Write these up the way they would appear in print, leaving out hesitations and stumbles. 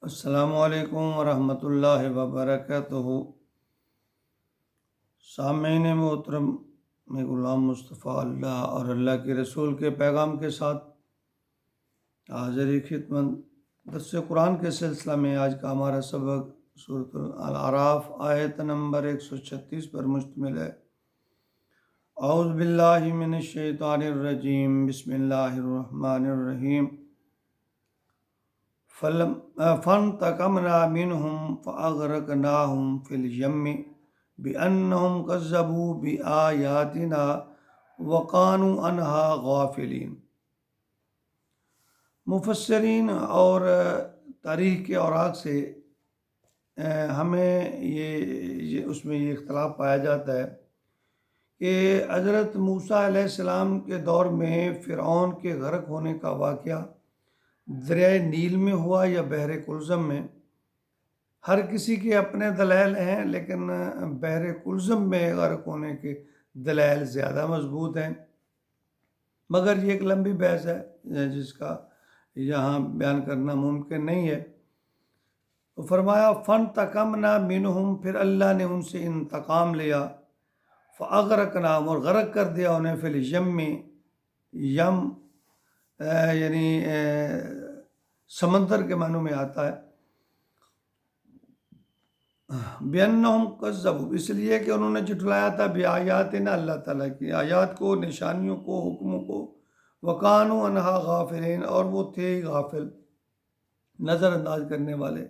السلام علیکم ورحمۃ اللہ وبرکاتہ۔ سامعین محترم، میں غلام مصطفیٰ اللہ اور اللہ کے رسول کے پیغام کے ساتھ حاضر خدمت درس قرآن کے سلسلہ میں آج کا ہمارا سبق سورۃ الاعراف آیت نمبر 136 پر مشتمل ہے۔ اعوذ باللہ من الشیطان الرجیم، بسم اللہ الرحمن الرحیم۔ فانتقمنا منهم فأغرقناهم في اليم بأنهم كذبوا بآياتنا وكانوا عنها غافلين۔ مفسرین اور تاریخ کے اوراق سے ہمیں اس میں یہ اختلاف پایا جاتا ہے کہ حضرت موسیٰ علیہ السلام کے دور میں فرعون کے غرق ہونے کا واقعہ دریائے نیل میں ہوا یا بحر کلزم میں۔ ہر کسی کے اپنے دلائل ہیں، لیکن بحر کلزم میں غرق ہونے کے دلائل زیادہ مضبوط ہیں، مگر یہ ایک لمبی بحث ہے جس کا یہاں بیان کرنا ممکن نہیں ہے۔ تو فرمایا فانتقمنا منہم، پھر اللہ نے ان سے انتقام لیا، فاغرقناہم، اور غرق کر دیا انہیں، فی الیم، یم یعنی سمندر کے معنوں میں آتا ہے۔ بِأَنَّهُمْ كَذَّبُوا، اس لیے کہ انہوں نے جھٹلایا تھا بِآيَاتِنَا، اللہ تعالیٰ کی آیات کو، نشانیوں کو، حکموں کو، وَكَانُوا عَنْهَا غَافِلِينَ، اور وہ تھے ہی غافل، نظر انداز کرنے والے،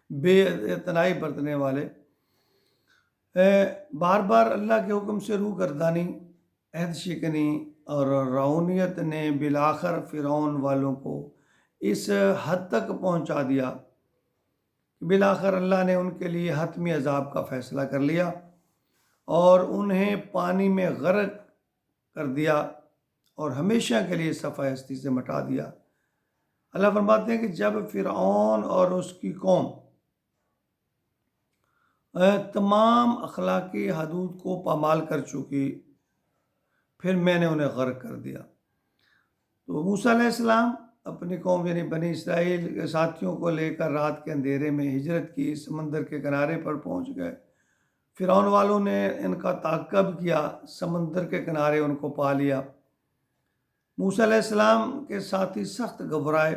بے اعتنائی برتنے والے۔ بار بار اللہ کے حکم سے روگردانی، عہد شکنی اور رعونیت نے بالآخر فرعون والوں کو اس حد تک پہنچا دیا کہ بالآخر اللہ نے ان کے لیے حتمی عذاب کا فیصلہ کر لیا اور انہیں پانی میں غرق کر دیا اور ہمیشہ کے لیے صفحہ ہستی سے مٹا دیا۔ اللہ فرماتے ہیں کہ جب فرعون اور اس کی قوم تمام اخلاقی حدود کو پامال کر چکی، پھر میں نے انہیں غرق کر دیا۔ تو موسیٰ علیہ السلام اپنی قوم یعنی بنی اسرائیل کے ساتھیوں کو لے کر رات کے اندھیرے میں ہجرت کی، سمندر کے کنارے پر پہنچ گئے۔ فرعون والوں نے ان کا تعاقب کیا، سمندر کے کنارے ان کو پا لیا۔ موسیٰ علیہ السلام کے ساتھی سخت گھبرائے،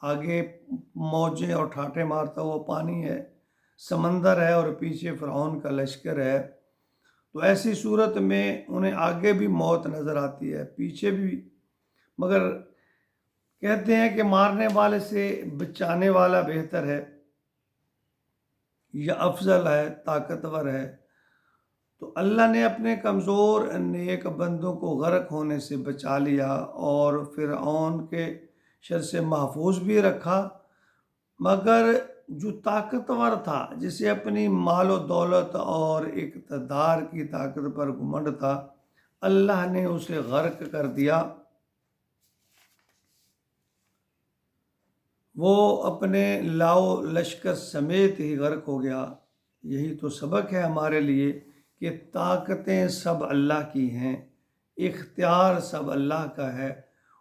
آگے موجیں اور ٹھاٹھے مارتا ہوا پانی ہے، سمندر ہے اور پیچھے فرعون کا لشکر ہے۔ تو ایسی صورت میں انہیں آگے بھی موت نظر آتی ہے، پیچھے بھی، مگر کہتے ہیں کہ مارنے والے سے بچانے والا بہتر ہے یا افضل ہے، طاقتور ہے۔ تو اللہ نے اپنے کمزور نیک بندوں کو غرق ہونے سے بچا لیا اور فرعون کے شر سے محفوظ بھی رکھا، مگر جو طاقتور تھا، جسے اپنی مال و دولت اور اقتدار کی طاقت پر گھمنڈ تھا، اللہ نے اسے غرق کر دیا۔ وہ اپنے لاؤ لشکر سمیت ہی غرق ہو گیا۔ یہی تو سبق ہے ہمارے لیے کہ طاقتیں سب اللہ کی ہیں، اختیار سب اللہ کا ہے۔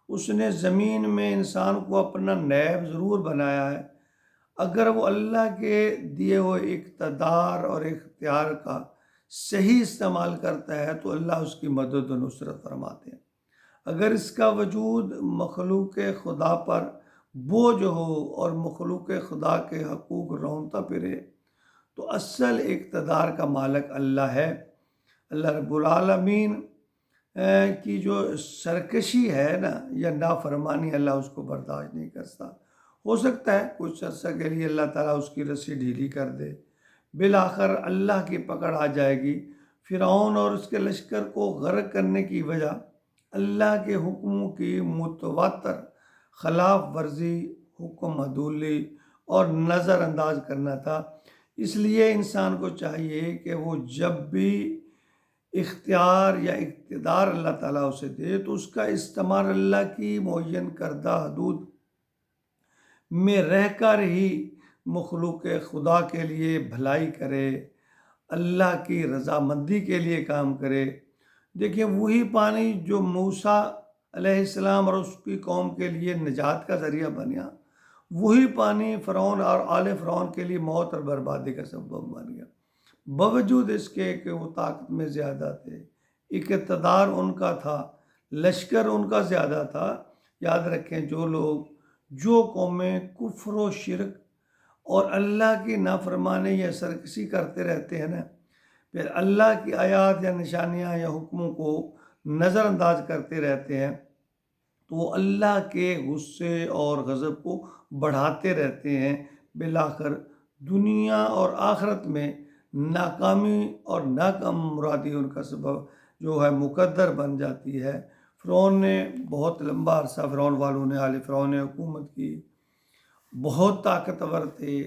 اس نے زمین میں انسان کو اپنا نائب ضرور بنایا ہے، اگر وہ اللہ کے دیے ہوئے اقتدار اور اختیار کا صحیح استعمال کرتا ہے تو اللہ اس کی مدد و نصرت فرماتے ہیں۔ اگر اس کا وجود مخلوق خدا پر بوجھ ہو اور مخلوق خدا کے حقوق رونتا پھرے تو اصل اقتدار کا مالک اللہ ہے۔ اللہ رب العالمین کی جو سرکشی ہے نا یا نافرمانی، اللہ اس کو برداشت نہیں کرتا۔ ہو سکتا ہے کچھ عرصہ کے لیے اللہ تعالیٰ اس کی رسی ڈھیلی کر دے، بالآخر اللہ کی پکڑ آ جائے گی۔ فرعون اور اس کے لشکر کو غرق کرنے کی وجہ اللہ کے حکموں کی متواتر خلاف ورزی، حکم عدولی اور نظر انداز کرنا تھا۔ اس لیے انسان کو چاہیے کہ وہ جب بھی اختیار یا اقتدار اللہ تعالیٰ اسے دے تو اس کا استعمال اللہ کی معین کردہ حدود میں رہ کر ہی مخلوق خدا کے لیے بھلائی کرے، اللہ کی رضامندی کے لیے کام کرے۔ دیکھیں وہی پانی جو موسیٰ علیہ السلام اور اس کی قوم کے لیے نجات کا ذریعہ بنیا، وہی پانی فرعون اور آل فرعون کے لیے موت اور بربادی کا سبب بن گیا، باوجود اس کے کہ وہ طاقت میں زیادہ تھے، اقتدار ان کا تھا، لشکر ان کا زیادہ تھا۔ یاد رکھیں جو قومیں کفر و شرک اور اللہ کی نافرمانی یا سرکشی کرتے رہتے ہیں نا، پھر اللہ کی آیات یا نشانیاں یا حکموں کو نظر انداز کرتے رہتے ہیں، تو وہ اللہ کے غصے اور غضب کو بڑھاتے رہتے ہیں، بالآخر دنیا اور آخرت میں ناکامی اور ناکام مرادی ان کا سبب جو ہے مقدر بن جاتی ہے۔ فرعون نے بہت لمبا عرصہ، فرعون والوں نے، آل فرعون نے حکومت کی، بہت طاقتور تھے،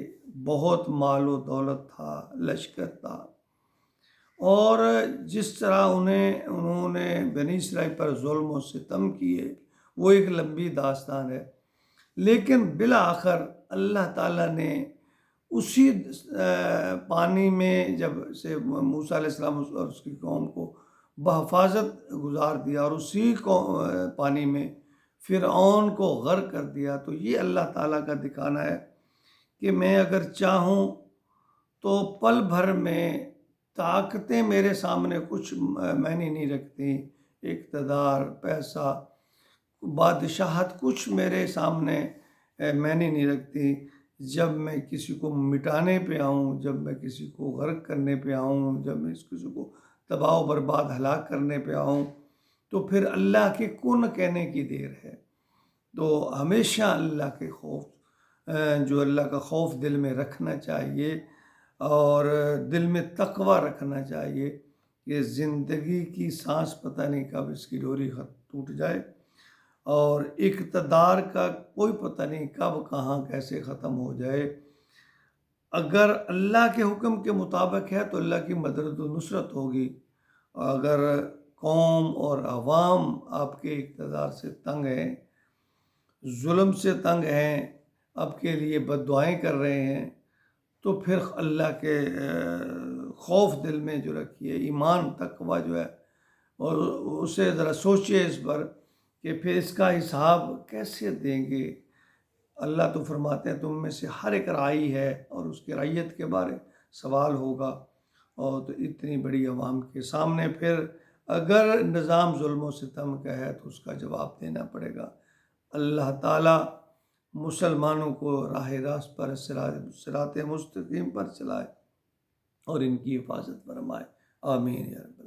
بہت مال و دولت تھا، لشکر تھا، اور جس طرح انہوں نے بنی اسرائیل پر ظلم و ستم کیے وہ ایک لمبی داستان ہے۔ لیکن بالآخر اللہ تعالیٰ نے اسی پانی میں جب سے موسیٰ علیہ السلام اور اس کی قوم کو بحفاظت گزار دیا اور اسی پانی میں فرعون کو غرق کر دیا، تو یہ اللہ تعالیٰ کا دکھانا ہے کہ میں اگر چاہوں تو پل بھر میں طاقتیں میرے سامنے کچھ معنی نہیں رکھتی، اقتدار، پیسہ، بادشاہت کچھ میرے سامنے معنی نہیں رکھتی۔ جب میں کسی کو مٹانے پہ آؤں، جب میں کسی کو غرق کرنے پہ آؤں، جب میں کسی کو تباہ و برباد ہلاک کرنے پہ آؤں، تو پھر اللہ کے کن کہنے کی دیر ہے۔ تو ہمیشہ اللہ کے خوف، جو اللہ کا خوف دل میں رکھنا چاہیے، اور دل میں تقوی رکھنا چاہیے کہ زندگی کی سانس پتہ نہیں کب اس کی ڈوری ٹوٹ جائے، اور اقتدار کا کوئی پتہ نہیں کب کہاں کیسے ختم ہو جائے۔ اگر اللہ کے حکم کے مطابق ہے تو اللہ کی مدد و نصرت ہوگی، اگر قوم اور عوام آپ کے اقتدار سے تنگ ہیں، ظلم سے تنگ ہیں، آپ کے لیے بد دعائیں کر رہے ہیں، تو پھر اللہ کے خوف دل میں جو رکھیے، ایمان تقوی جو ہے، اور اسے ذرا سوچیے اس پر کہ پھر اس کا حساب کیسے دیں گے۔ اللہ تو فرماتے ہیں تم میں سے ہر ایک راعی ہے اور اس کی رعیت کے بارے سوال ہوگا، اور تو اتنی بڑی عوام کے سامنے پھر اگر نظام ظلم و ستم کا ہے تو اس کا جواب دینا پڑے گا۔ اللہ تعالیٰ مسلمانوں کو راہ راست پر، صراط مستقیم پر چلائے اور ان کی حفاظت فرمائے، آمین یا رب۔